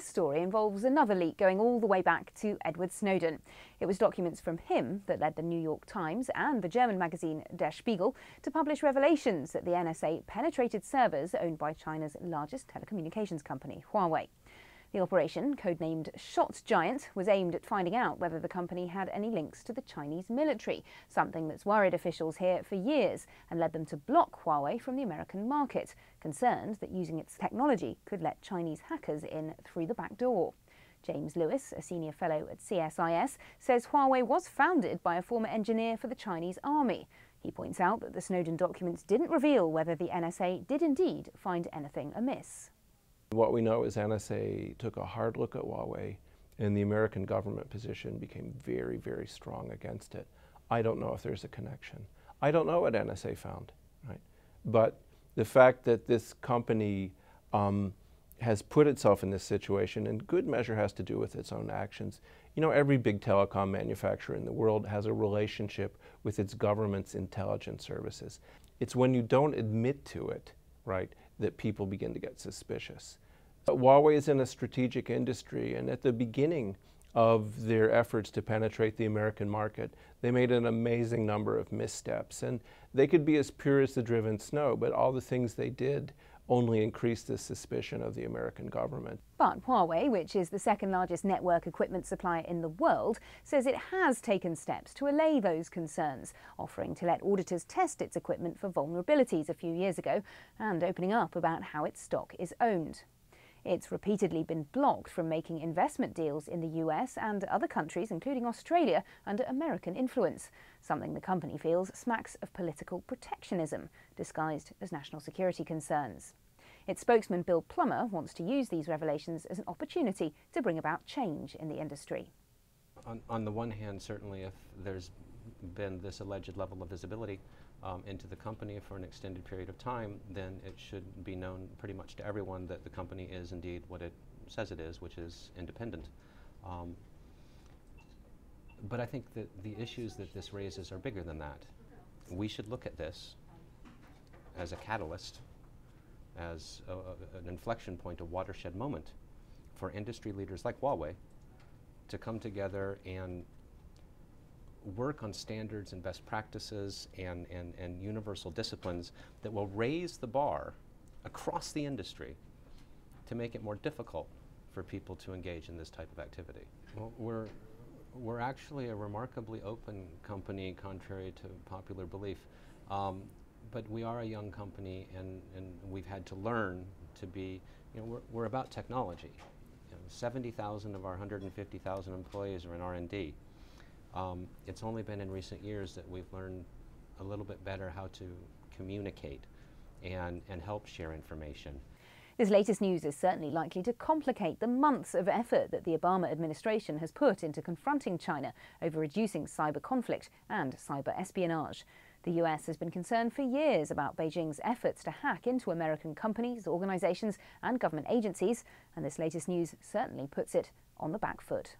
this story involves another leak going all the way back to Edward Snowden. It was documents from him that led the New York Times and the German magazine Der Spiegel to publish revelations that the NSA penetrated servers owned by China's largest telecommunications company, Huawei. The operation, codenamed Shot Giant, was aimed at finding out whether the company had any links to the Chinese military, something that's worried officials here for years and led them to block Huawei from the American market, concerned that using its technology could let Chinese hackers in through the back door. James Lewis, a senior fellow at CSIS, says Huawei was founded by a former engineer for the Chinese army. He points out that the Snowden documents didn't reveal whether the NSA did indeed find anything amiss. What we know is NSA took a hard look at Huawei, and the American government position became very, very strong against it. I don't know if there's a connection. I don't know what NSA found, right? But the fact that this company has put itself in this situation, in good measure has to do with its own actions. You know, every big telecom manufacturer in the world has a relationship with its government's intelligence services. It's when you don't admit to it, right, that people begin to get suspicious. But Huawei is in a strategic industry, and at the beginning of their efforts to penetrate the American market, they made an amazing number of missteps. And they could be as pure as the driven snow, but all the things they did only increased the suspicion of the American government. But Huawei, which is the second largest network equipment supplier in the world, says it has taken steps to allay those concerns, offering to let auditors test its equipment for vulnerabilities a few years ago and opening up about how its stock is owned. It's repeatedly been blocked from making investment deals in the US and other countries, including Australia, under American influence, something the company feels smacks of political protectionism, disguised as national security concerns. Its spokesman Bill Plummer wants to use these revelations as an opportunity to bring about change in the industry. On the one hand, certainly if there's been this alleged level of visibility into the company for an extended period of time, then it should be known pretty much to everyone that the company is indeed what it says it is, which is independent. But I think that the issues that this raises are bigger than that. We should look at this as a catalyst, as an inflection point, a watershed moment for industry leaders like Huawei to come together and work on standards and best practices and universal disciplines that will raise the bar across the industry to make it more difficult for people to engage in this type of activity. Well, we're actually a remarkably open company, contrary to popular belief. But we are a young company, and we've had to learn to be, you know, we're about technology. You know, 70,000 of our 150,000 employees are in R&D. It's only been in recent years that we've learned a little bit better how to communicate and help share information. This latest news is certainly likely to complicate the months of effort that the Obama administration has put into confronting China over reducing cyber conflict and cyber espionage. The US has been concerned for years about Beijing's efforts to hack into American companies, organizations and government agencies, and this latest news certainly puts it on the back foot.